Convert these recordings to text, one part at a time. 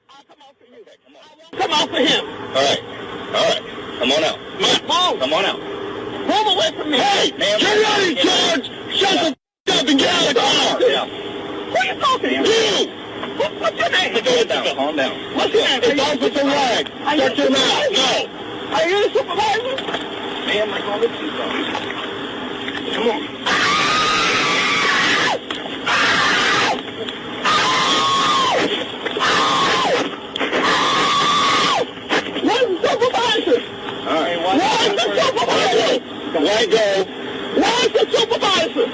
I'll come out for you. Okay, come on. Come out for him. All right. Come on out. Move. Come on out. Move away from me. Hey, man, you're not in charge. Shut the f*** up and get out of the car. Yeah. Who are you talking to? You. What's your name? Calm down. What's your name? It's Officer Rag. Shut your mouth. No. Are you the supervisor? Man, I'm going to let you go. Come on. Let go. Where's the supervisor?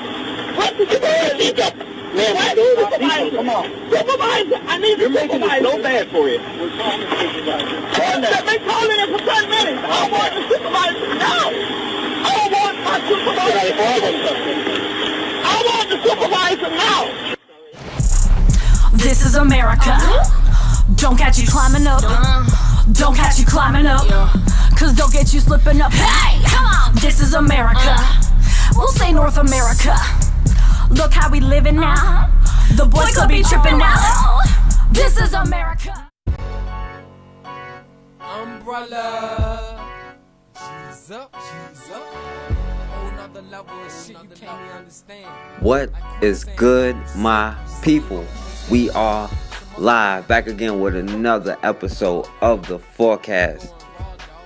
Where's the supervisor? Man, where's the supervisor? Come on. Supervisor, I need the supervisor. You're making it so bad for you. We're calling the supervisor. They've been calling it for 10 minutes. I want the supervisor now. I want my supervisor. I want the supervisor now. This is America. Don't catch you climbing up. Don't catch you climbing up. Cause they'll get you slipping up. Hey, come on. This is America. We'll say North America. Look how we living now. The boys could be tripping now. This is America. Umbrella. She's up. Whole nother level of shit you can't even understand. What is good, my people? We are live back again with another episode of The Forecast.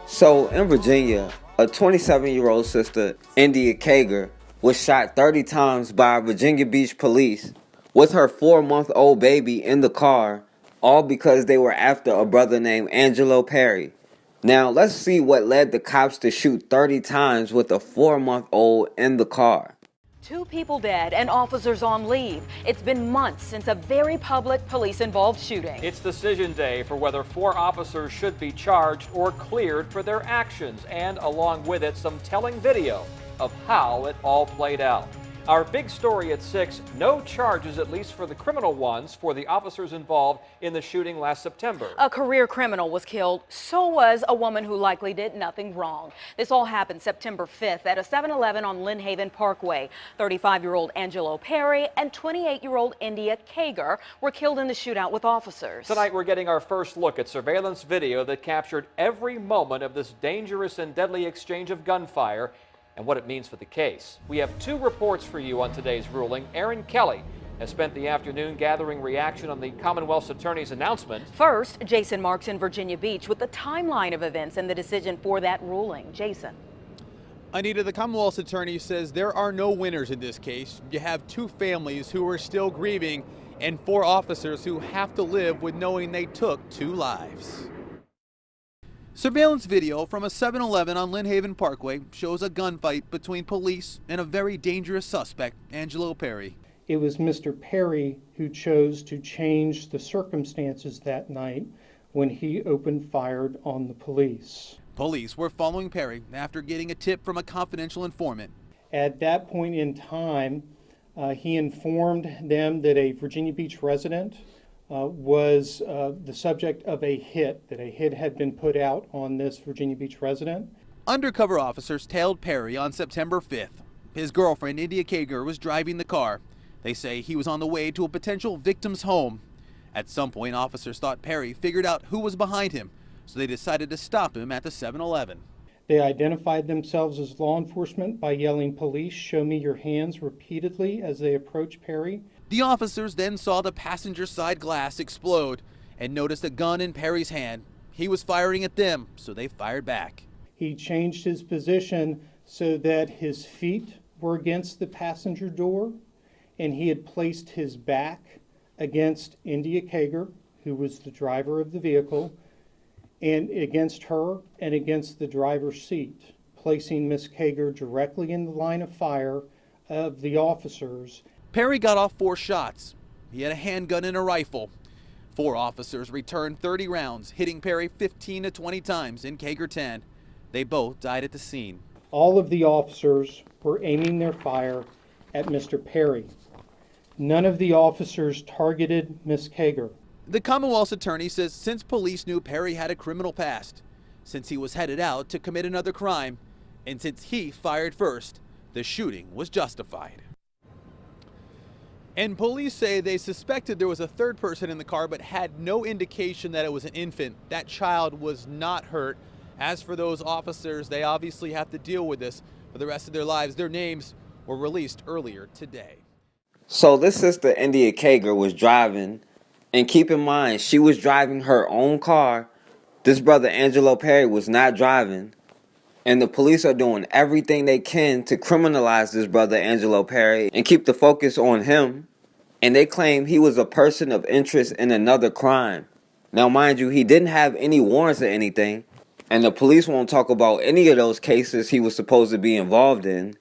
So in Virginia, a 27-year-old sister, India Kager, was shot 30 times by Virginia Beach police with her 4-month-old baby in the car, all because they were after a brother named Angelo Perry. Now let's see what led the cops to shoot 30 times with a 4-month-old in the car. 2 people dead and officers on leave. It's been months since a very public police-involved shooting. It's decision day for whether 4 officers should be charged or cleared for their actions, and along with it, some telling video of how it all played out. Our big story at 6, no charges, at least for the criminal ones, for the officers involved in the shooting last September. A career criminal was killed. So was a woman who likely did nothing wrong. This all happened September 5th at a 7-Eleven on Lynn Haven Parkway. 35-year-old Angelo Perry and 28-year-old India Kager were killed in the shootout with officers. Tonight we're getting our first look at surveillance video that captured every moment of this dangerous and deadly exchange of gunfire and what it means for the case. We have 2 reports for you on today's ruling. Aaron Kelly has spent the afternoon gathering reaction on the Commonwealth's attorney's announcement. First, Jason Marks in Virginia Beach with the timeline of events and the decision for that ruling. Jason. Anita, the Commonwealth's attorney says there are no winners in this case. You have 2 families who are still grieving and 4 officers who have to live with knowing they took 2 lives. Surveillance video from a 7-Eleven on Lynn Haven Parkway shows a gunfight between police and a very dangerous suspect, Angelo Perry. It was Mr. Perry who chose to change the circumstances that night when he opened fire on the police. Police were following Perry after getting a tip from a confidential informant. At that point in time, he informed them that a Virginia Beach resident was the subject of a hit, that a hit had been put out on this Virginia Beach resident. Undercover officers tailed Perry on September 5th. His girlfriend, India Kager, was driving the car. They say he was on the way to a potential victim's home. At some point, officers thought Perry figured out who was behind him, so they decided to stop him at the 7-Eleven. They identified themselves as law enforcement by yelling, "Police, show me your hands," repeatedly as they approached Perry. The officers then saw the passenger side glass explode and noticed a gun in Perry's hand. He was firing at them, so they fired back. He changed his position so that his feet were against the passenger door, and he had placed his back against India Kager, who was the driver of the vehicle, and against her and against the driver's seat, placing Miss Kager directly in the line of fire of the officers. Perry got off 4 shots. He had a handgun and a rifle. 4 officers returned 30 rounds, hitting Perry 15 to 20 times in Kager 10. They both died at the scene. All of the officers were aiming their fire at Mr. Perry. None of the officers targeted Miss Kager. The Commonwealth's attorney says since police knew Perry had a criminal past, since he was headed out to commit another crime, and since he fired first, the shooting was justified. And police say they suspected there was a third person in the car, but had no indication that it was an infant. That child was not hurt. As for those officers, they obviously have to deal with this for the rest of their lives. Their names were released earlier today. So this sister, India Kager, was driving, and keep in mind, she was driving her own car. This brother, Angelo Perry, was not driving. And the police are doing everything they can to criminalize this brother, Angelo Perry, and keep the focus on him. And they claim he was a person of interest in another crime. Now, mind you, he didn't have any warrants or anything, and the police won't talk about any of those cases he was supposed to be involved in.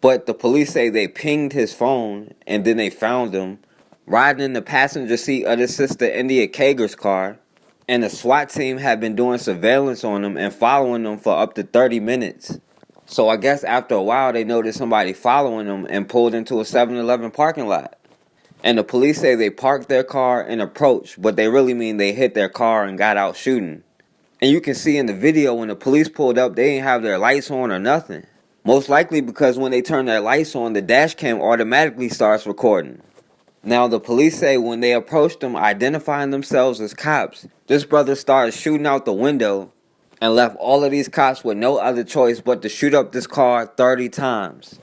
But the police say they pinged his phone, and then they found him riding in the passenger seat of his sister India Kager's car. And the SWAT team had been doing surveillance on him and following him for up to 30 minutes. So I guess after a while, they noticed somebody following him and pulled into a 7-Eleven parking lot. And the police say they parked their car and approached, but they really mean they hit their car and got out shooting. And you can see in the video when the police pulled up, they didn't have their lights on or nothing. Most likely because when they turn their lights on, the dash cam automatically starts recording. Now the police say when they approached them identifying themselves as cops, this brother started shooting out the window and left all of these cops with no other choice but to shoot up this car 30 times.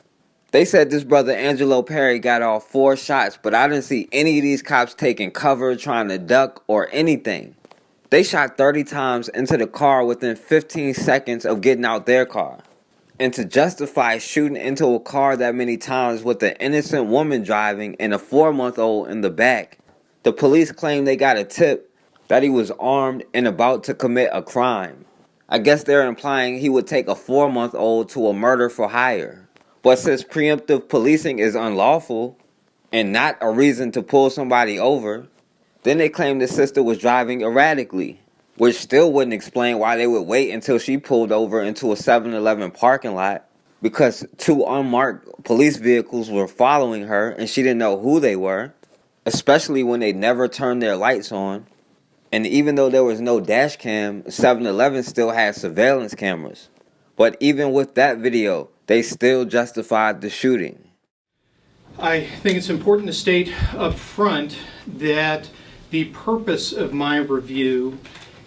They said this brother Angelo Perry got off 4 shots, but I didn't see any of these cops taking cover, trying to duck, or anything. They shot 30 times into the car within 15 seconds of getting out their car. And to justify shooting into a car that many times with an innocent woman driving and a 4-month-old in the back, the police claim they got a tip that he was armed and about to commit a crime. I guess they're implying he would take a 4-month-old to a murder for hire. But since preemptive policing is unlawful and not a reason to pull somebody over, then they claim the sister was driving erratically, which still wouldn't explain why they would wait until she pulled over into a 7-Eleven parking lot, because 2 unmarked police vehicles were following her and she didn't know who they were, especially when they never turned their lights on. And even though there was no dash cam, 7-Eleven still had surveillance cameras. But even with that video, they still justified the shooting. I think it's important to state up front that the purpose of my review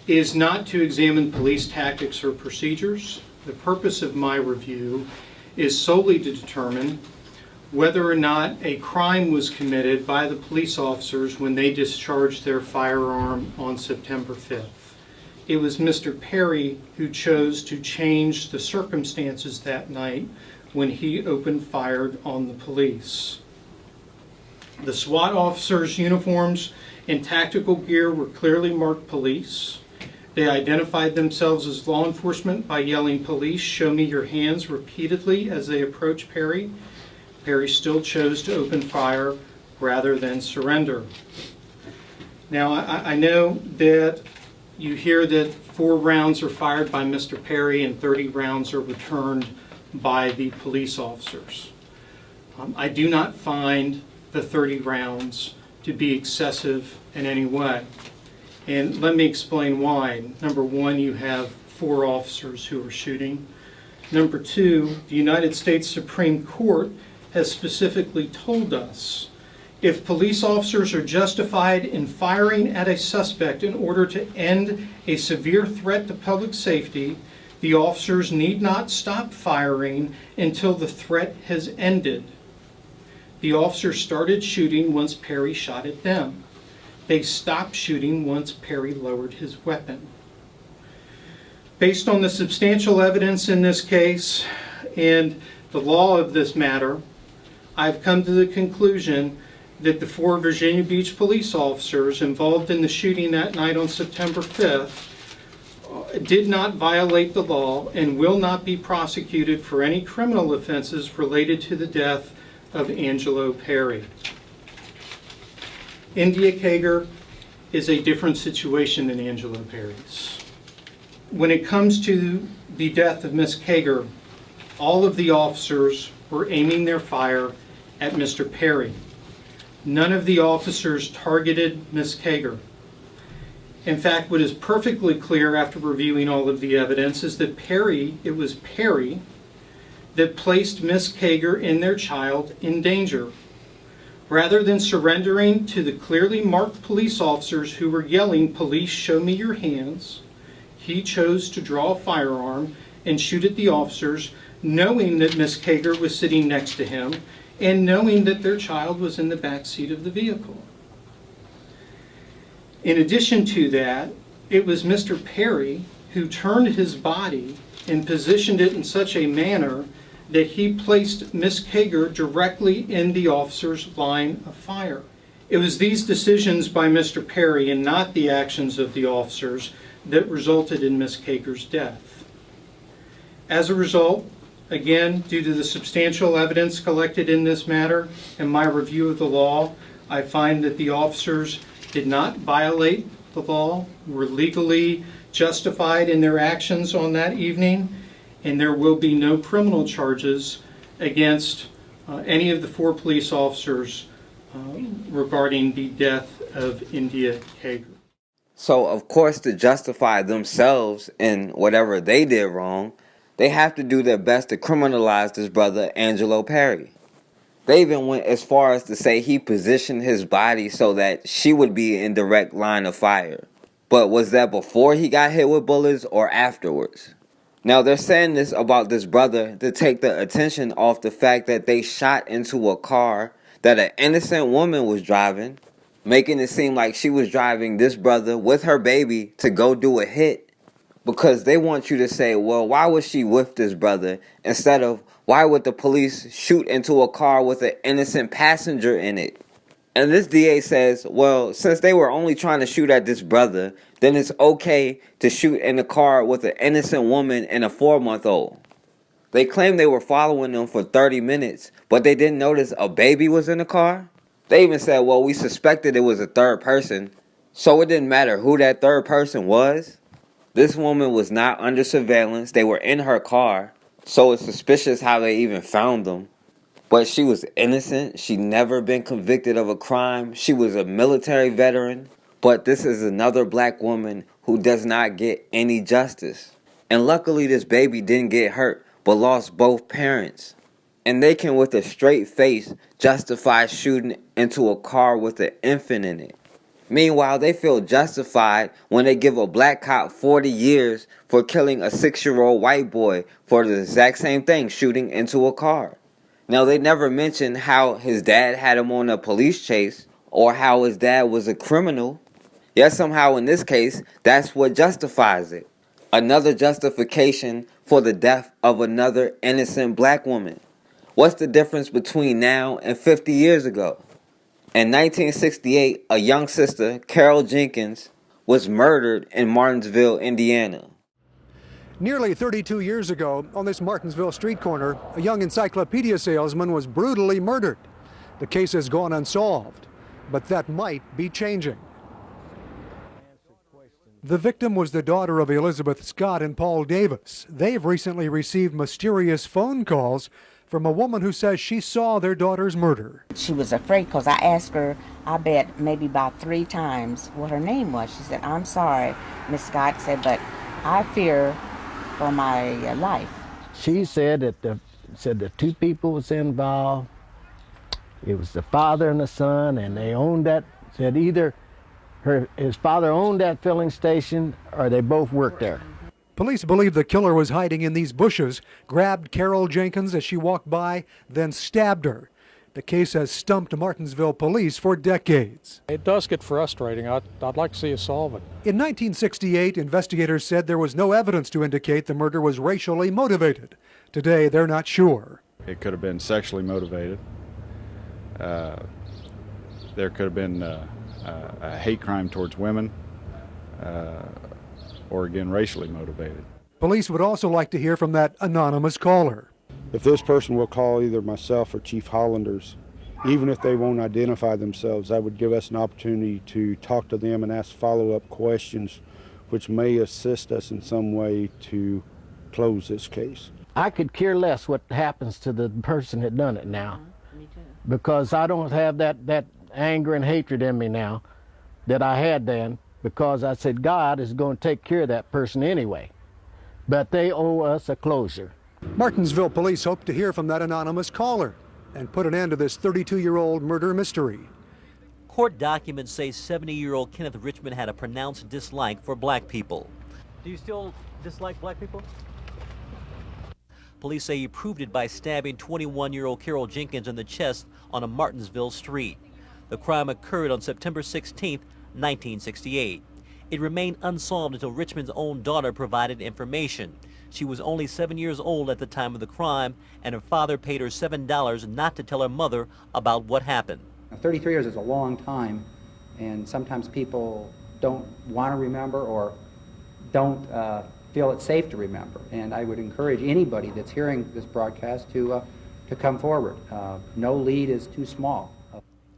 is not to examine police tactics or procedures. The purpose of my review is solely to determine whether or not a crime was committed by the police officers when they discharged their firearm on September 5th. It was Mr. Perry who chose to change the circumstances that night when he opened fire on the police. The SWAT officers' uniforms and tactical gear were clearly marked police. They identified themselves as law enforcement by yelling, "Police, show me your hands," repeatedly as they approached Perry. Perry still chose to open fire rather than surrender. Now, I know that you hear that 4 rounds are fired by Mr. Perry and 30 rounds are returned by the police officers. I do not find the 30 rounds to be excessive in any way. And let me explain why. Number 1, you have 4 officers who are shooting. Number 2, the United States Supreme Court has specifically told us if police officers are justified in firing at a suspect in order to end a severe threat to public safety, the officers need not stop firing until the threat has ended. The officers started shooting once Perry shot at them. They stopped shooting once Perry lowered his weapon. Based on the substantial evidence in this case and the law of this matter, I've come to the conclusion that the 4 Virginia Beach police officers involved in the shooting that night on September 5th did not violate the law and will not be prosecuted for any criminal offenses related to the death of Angelo Perry. India Kager is a different situation than Angelo Perry's. When it comes to the death of Miss Kager, all of the officers were aiming their fire at Mr. Perry. None of the officers targeted Miss Kager. In fact, what is perfectly clear after reviewing all of the evidence is that it was Perry that placed Miss Kager and their child in danger. Rather than surrendering to the clearly marked police officers who were yelling, "Police, show me your hands," he chose to draw a firearm and shoot at the officers, knowing that Miss Kager was sitting next to him and knowing that their child was in the back seat of the vehicle. In addition to that, it was Mr. Perry who turned his body and positioned it in such a manner that he placed Miss Kager directly in the officer's line of fire. It was these decisions by Mr. Perry and not the actions of the officers that resulted in Miss Kager's death. As a result, again, due to the substantial evidence collected in this matter and my review of the law, I find that the officers did not violate the law, were legally justified in their actions on that evening, and there will be no criminal charges against any of the 4 police officers regarding the death of India Kager. So, of course, to justify themselves in whatever they did wrong, they have to do their best to criminalize this brother, Angelo Perry. They even went as far as to say he positioned his body so that she would be in direct line of fire. But was that before he got hit with bullets or afterwards? Now, they're saying this about this brother to take the attention off the fact that they shot into a car that an innocent woman was driving, making it seem like she was driving this brother with her baby to go do a hit, because they want you to say, well, why was she with this brother, instead of why would the police shoot into a car with an innocent passenger in it? And this DA says, well, since they were only trying to shoot at this brother, then it's okay to shoot in a car with an innocent woman and a 4-month-old. They claim they were following them for 30 minutes, but they didn't notice a baby was in the car. They even said, well, we suspected it was a third person, so it didn't matter who that third person was. This woman was not under surveillance. They were in her car, so it's suspicious how they even found them. But she was innocent. She'd never been convicted of a crime. She was a military veteran. But this is another black woman who does not get any justice. And luckily this baby didn't get hurt, but lost both parents. And they can, with a straight face, justify shooting into a car with an infant in it. Meanwhile, they feel justified when they give a black cop 40 years for killing a 6-year-old white boy for the exact same thing, shooting into a car. Now, they never mention how his dad had him on a police chase or how his dad was a criminal. Yet somehow in this case, that's what justifies it. Another justification for the death of another innocent black woman. What's the difference between now and 50 years ago? In 1968, a young sister, Carol Jenkins, was murdered in Martinsville, Indiana. Nearly 32 years ago, on this Martinsville street corner, a young encyclopedia salesman was brutally murdered. The case has gone unsolved, but that might be changing. The victim was the daughter of Elizabeth Scott and Paul Davis. They've recently received mysterious phone calls from a woman who says she saw their daughter's murder. She was afraid because I asked her, I bet maybe about 3 times what her name was. She said, "I'm sorry," Miss Scott said, "but I fear for my life." She said that the 2 people was involved. It was the father and the son, and they owned that. Said either his father owned that filling station or they both worked there. Police believe the killer was hiding in these bushes, grabbed Carol Jenkins as she walked by, then stabbed her. The case has stumped Martinsville police for decades. It does get frustrating. I'd like to see us solve it. In 1968, investigators said there was no evidence to indicate the murder was racially motivated. Today, they're not sure. It could have been sexually motivated. There could have been a hate crime towards women, or again, racially motivated. Police would also like to hear from that anonymous caller. If this person will call either myself or Chief Hollanders, even if they won't identify themselves, that would give us an opportunity to talk to them and ask follow-up questions which may assist us in some way to close this case. I could care less what happens to the person that done it now, because I don't have that anger and hatred in me now that I had then, because I said God is going to take care of that person anyway. But they owe us a closure. Martinsville police hope to hear from that anonymous caller and put an end to this 32-year-old murder mystery. Court documents say 70-year-old Kenneth Richmond had a pronounced dislike for black people. Do you still dislike black people? Police say he proved it by stabbing 21-year-old Carol Jenkins in the chest on a Martinsville street. The crime occurred on September 16, 1968. It remained unsolved until Richmond's own daughter provided information. She was only 7 years old at the time of the crime, and her father paid her $7 not to tell her mother about what happened. 33 years is a long time, and sometimes people don't want to remember or don't feel it's safe to remember. And I would encourage anybody that's hearing this broadcast to come forward. No lead is too small.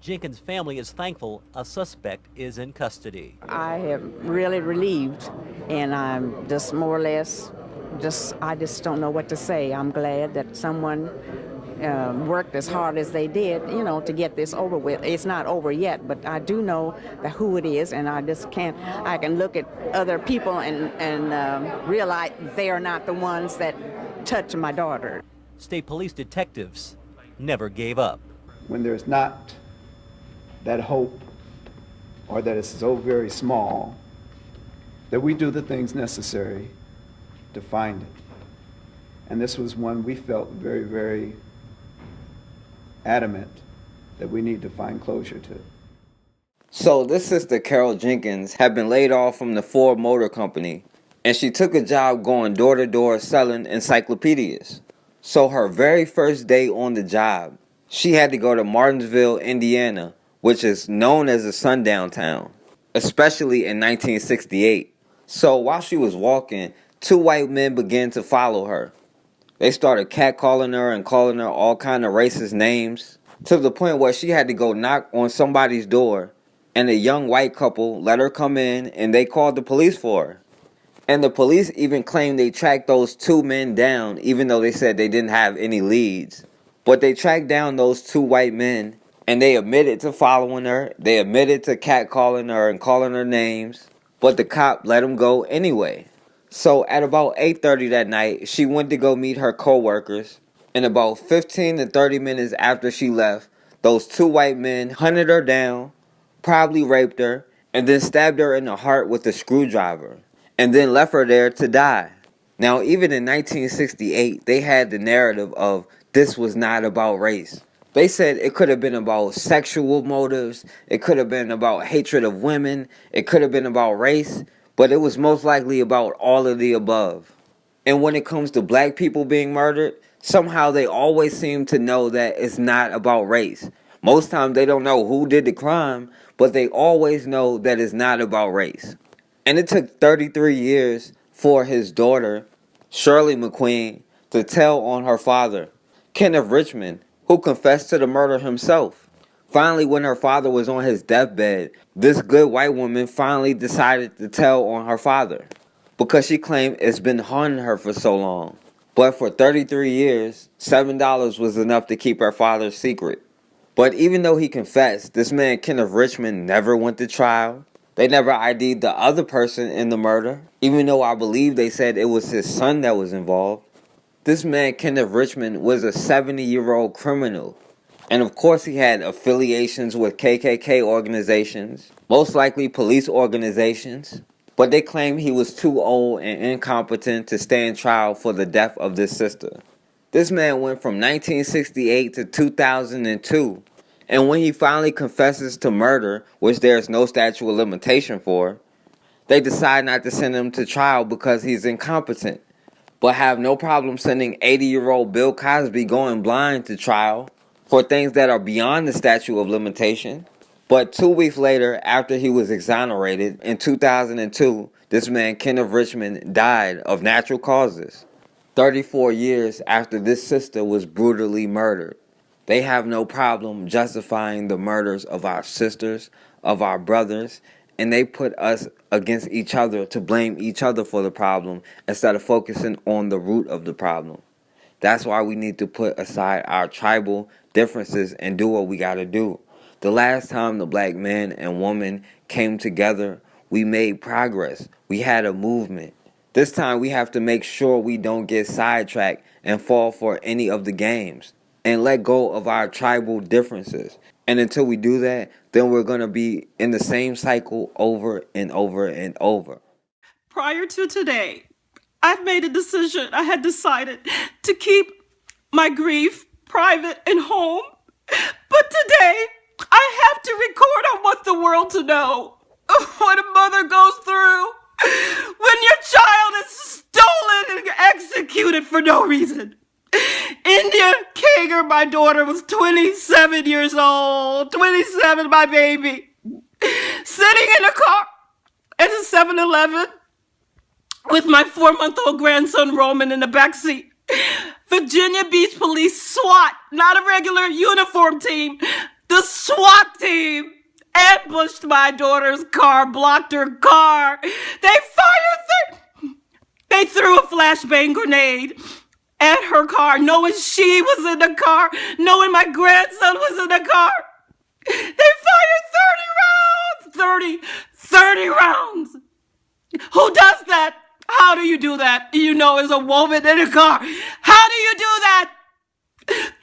Jenkins' family is thankful a suspect is in custody. I am really relieved, and I'm just more or less, I just don't know what to say. I'm glad that someone worked as hard as they did, to get this over with. It's not over yet, but I do know who it is, and I can look at other people and realize they are not the ones that touched my daughter. State police detectives never gave up. When there's not that hope, or that it's so very small, that we do the things necessary to find it. And this was one we felt very, very adamant that we need to find closure to. So this sister, Carol Jenkins, had been laid off from the Ford Motor Company, and she took a job going door to door selling encyclopedias. So her very first day on the job, she had to go to Martinsville, Indiana, which is known as a sundown town, especially in 1968. So while she was walking, two white men began to follow her. They started catcalling her and calling her all kind of racist names, to the point where she had to go knock on somebody's door, and a young white couple let her come in, and they called the police for her. And the police even claimed they tracked those two men down, even though they said they didn't have any leads. But they tracked down those two white men, and they admitted to following her. They admitted to catcalling her and calling her names. But the cop let them go anyway. So at about 8:30 that night, she went to go meet her co-workers. And about 15 to 30 minutes after she left, those two white men hunted her down, probably raped her, and then stabbed her in the heart with a screwdriver, and then left her there to die. Now, even in 1968, they had the narrative of this was not about race. They said it could have been about sexual motives, it could have been about hatred of women, it could have been about race, but it was most likely about all of the above. And when it comes to black people being murdered, somehow they always seem to know that it's not about race. Most times they don't know who did the crime, but they always know that it's not about race. And it took 33 years for his daughter, Shirley Mcqueen, to tell on her father, Kenneth Richmond, who confessed to the murder himself. Finally, when her father was on his deathbed, this good white woman finally decided to tell on her father, because she claimed it's been haunting her for so long. But for 33 years, $7 was enough to keep her father's secret. But even though he confessed, this man Kenneth Richmond never went to trial. They never ID'd the other person in the murder, even though I believe they said it was his son that was involved. This man Kenneth Richmond was a 70-year-old criminal. And of course he had affiliations with KKK organizations, most likely police organizations. But they claim he was too old and incompetent to stand trial for the death of this sister. This man went from 1968 to 2002. And when he finally confesses to murder, which there's no statute of limitation for, they decide not to send him to trial because he's incompetent, but have no problem sending 80-year-old Bill Cosby going blind to trial for things that are beyond the statute of limitation. But 2 weeks later, after he was exonerated in 2002, this man Kenneth Richmond died of natural causes, 34 years after this sister was brutally murdered. They have no problem justifying the murders of our sisters, of our brothers, and they put us against each other to blame each other for the problem instead of focusing on the root of the problem. That's why we need to put aside our tribal differences and do what we got to do. The last time the black man and woman came together, we made progress. We had a movement. This time we have to make sure we don't get sidetracked and fall for any of the games. and let go of our tribal differences. And until we do that, then we're going to be in the same cycle over and over and over. Prior to today, I've made a decision. I had decided to keep my grief private and home. But today, I have to record. I want the world to know what a mother goes through when your child is stolen and executed for no reason. India Kager, my daughter, was 27 years old. 27, my baby. Sitting in a car at a 7-Eleven with my 4-month-old grandson Roman in the backseat. Virginia Beach Police SWAT, not a regular uniform team, the SWAT team ambushed my daughter's car, blocked her car. They threw a flashbang grenade at her car, knowing she was in the car, knowing my grandson was in the car. They fired 30 rounds. Who does that? How do you do that? You know, as a woman in a car. How do you do that?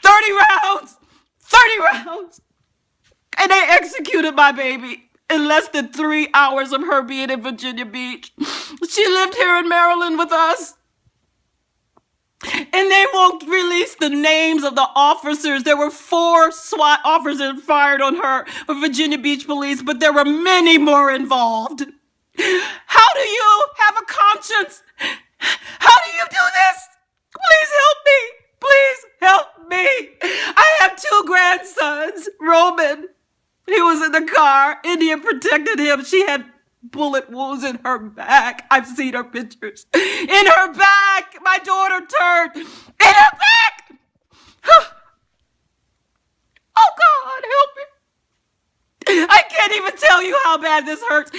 30 rounds. And they executed my baby in less than 3 hours of her being in Virginia Beach. She lived here in Maryland with us. And they won't release the names of the officers. There were 4 SWAT officers fired on her for Virginia Beach Police, but there were many more involved. How do you have a conscience? How do you do this? Please help me. Please help me. I have 2 grandsons. Roman, he was in the car. India protected him. She had bullet wounds in her back. I've seen her pictures. In her back. My daughter turned. In her back. Oh, God, help me. I can't even tell you how bad this hurts.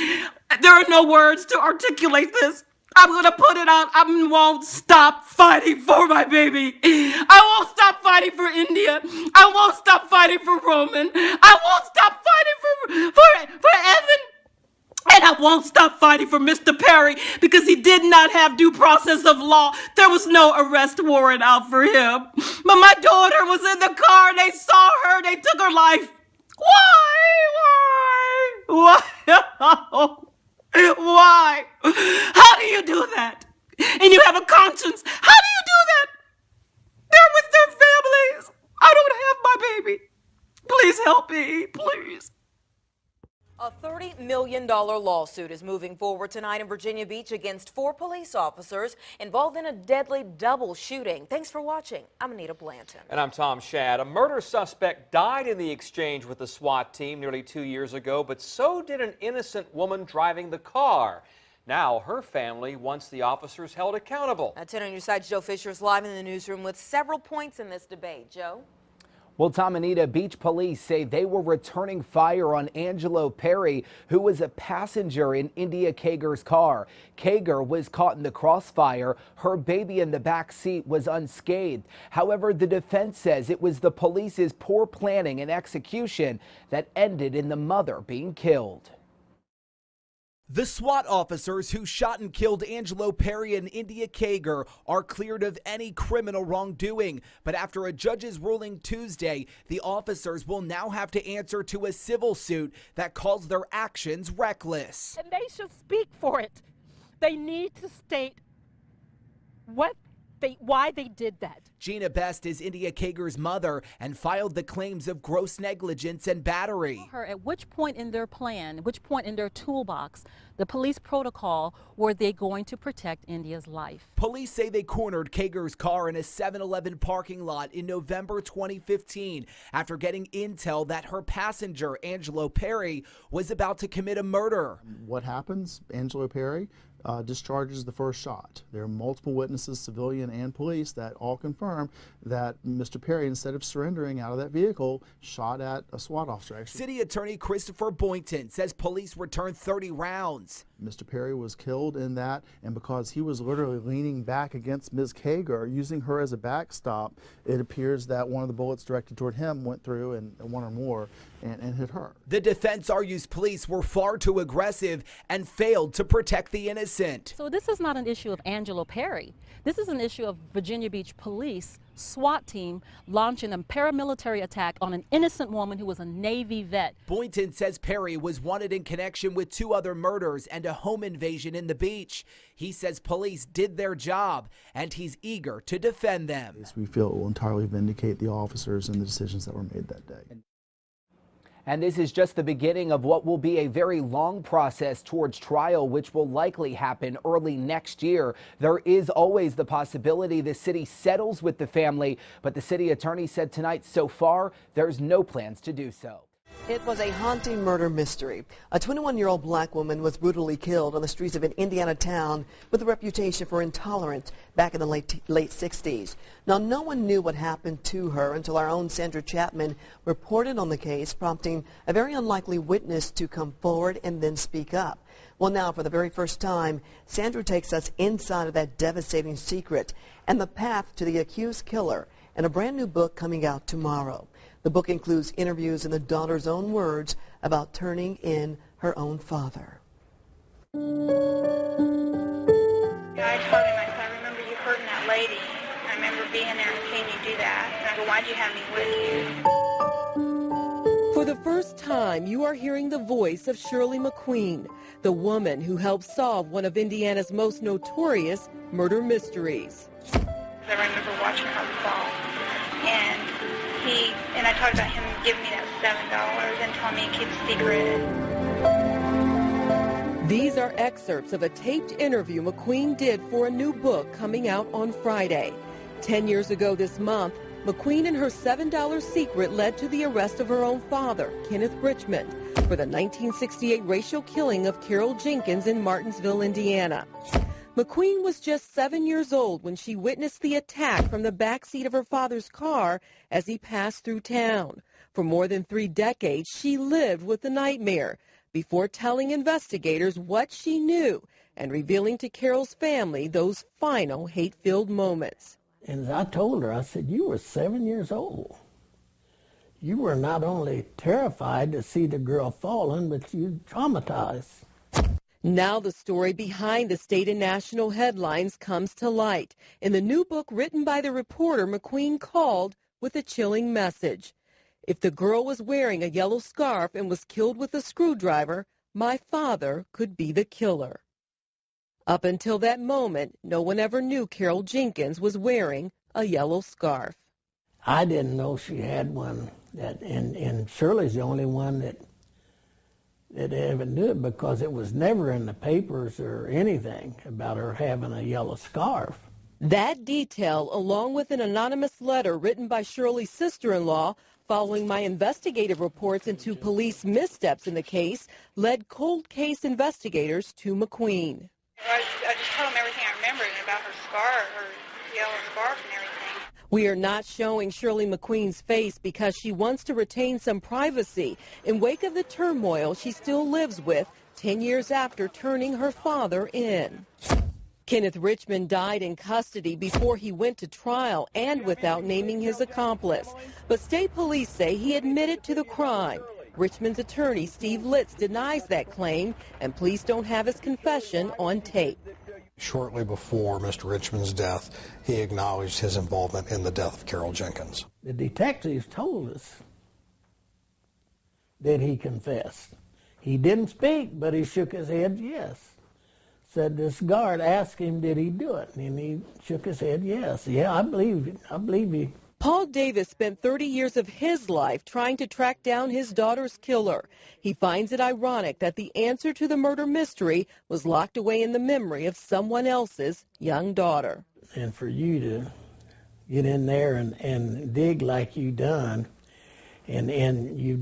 There are no words to articulate this. I'm going to put it out. I won't stop fighting for my baby. I won't stop fighting for India. I won't stop fighting for Roman. I won't stop fighting for Evan. And I won't stop fighting for Mr. Perry because he did not have due process of law. There was no arrest warrant out for him. But my daughter was in the car. They saw her. They took her life. Why? Why? How do you do that? And you have a conscience. How do you do that? They're with their families. I don't have my baby. Please help me, please. A $30 million lawsuit is moving forward tonight in Virginia Beach against 4 police officers involved in a deadly double shooting. Thanks for watching. I'm Anita Blanton. And I'm Tom Shad. A murder suspect died in the exchange with the SWAT team nearly 2 years ago, but so did an innocent woman driving the car. Now her family wants the officers held accountable. 10 on your side, Joe Fisher is live in the newsroom with several points in this debate. Joe? Well, Tom and Anita, Beach police say they were returning fire on Angelo Perry, who was a passenger in India Kager's car. Kager was caught in the crossfire. Her baby in the back seat was unscathed. However, the defense says it was the police's poor planning and execution that ended in the mother being killed. The SWAT officers who shot and killed Angelo Perry and India Kager are cleared of any criminal wrongdoing. But after a judge's ruling Tuesday, the officers will now have to answer to a civil suit that calls their actions reckless. And they should speak for it. They need to state why they did that. Gina Best is India Kager's mother and filed the claims of gross negligence and battery. At which point in their plan, which point in their toolbox, the police protocol, were they going to protect India's life? Police say they cornered Kager's car in a 7-Eleven parking lot in November 2015 after getting intel that her passenger, Angelo Perry, was about to commit a murder. What happens? Angelo Perry discharges the first shot. There are multiple witnesses, civilian and police, that all confirm that Mr. Perry, instead of surrendering out of that vehicle, shot at a SWAT officer. City Attorney Christopher Boynton says police returned 30 rounds. Mr. Perry was killed in that, and because he was literally leaning back against Ms. Kager, using her as a backstop, it appears that one of the bullets directed toward him went through, and one or more, and hit her. The defense argues police were far too aggressive and failed to protect the innocent. So this is not an issue of Angelo Perry. This is an issue of Virginia Beach Police SWAT team launching a paramilitary attack on an innocent woman who was a Navy vet. Boynton says Perry was wanted in connection with 2 other murders and a home invasion in the beach. He says police did their job, and he's eager to defend them. We feel it will entirely vindicate the officers and the decisions that were made that day. And this is just the beginning of what will be a very long process towards trial, which will likely happen early next year. There is always the possibility the city settles with the family, but the city attorney said tonight so far there's no plans to do so. It was a haunting murder mystery. A 21-year-old black woman was brutally killed on the streets of an Indiana town with a reputation for intolerance back in the late 60s. Now, no one knew what happened to her until our own Sandra Chapman reported on the case, prompting a very unlikely witness to come forward and then speak up. Well, now, for the very first time, Sandra takes us inside of that devastating secret and the path to the accused killer in a brand new book coming out tomorrow. The book includes interviews in the daughter's own words about turning in her own father. I told him, I remember you hurting that lady. I remember being there and seeing you do that. And I go, why'd you have me with you? For the first time, you are hearing the voice of Shirley Mcqueen, the woman who helped solve one of Indiana's most notorious murder mysteries. I remember watching her fall. And I talked about him giving me that $7 and telling me to keep a secret. These are excerpts of a taped interview McQueen did for a new book coming out on Friday. 10 years ago this month, McQueen and her $7 secret led to the arrest of her own father, Kenneth Richmond, for the 1968 racial killing of Carol Jenkins in Martinsville, Indiana. McQueen was just 7 years old when she witnessed the attack from the backseat of her father's car as he passed through town. For more than 3 decades, she lived with the nightmare before telling investigators what she knew and revealing to Carol's family those final hate-filled moments. And I told her, I said, you were 7 years old. You were not only terrified to see the girl falling, but you traumatized. Now the story behind the state and national headlines comes to light in the new book written by the reporter McQueen called with a chilling message. If the girl was wearing a yellow scarf and was killed with a screwdriver, my father could be the killer. Up until that moment, no one ever knew Carol Jenkins was wearing a yellow scarf. I didn't know she had one, and Shirley's the only one that ever knew it, because it was never in the papers or anything about her having a yellow scarf. That detail, along with an anonymous letter written by Shirley's sister-in-law following my investigative reports into police missteps in the case, led cold case investigators to McQueen. I just told him everything I remembered about her scarf, her yellow scarf and everything. We are not showing Shirley McQueen's face because she wants to retain some privacy in wake of the turmoil she still lives with 10 years after turning her father in. Kenneth Richmond died in custody before he went to trial and without naming his accomplice. But state police say he admitted to the crime. Richmond's attorney, Steve Litz, denies that claim, and police don't have his confession on tape. Shortly before Mr. Richmond's death, he acknowledged his involvement in the death of Carol Jenkins. The detectives told us that he confessed. He didn't speak, but he shook his head yes. Said this guard asked him, did he do it? And he shook his head yes. Yeah, I believe it. I believe he. Paul Davis spent 30 years of his life trying to track down his daughter's killer. He finds it ironic that the answer to the murder mystery was locked away in the memory of someone else's young daughter. And for you to get in there and dig like you done, and you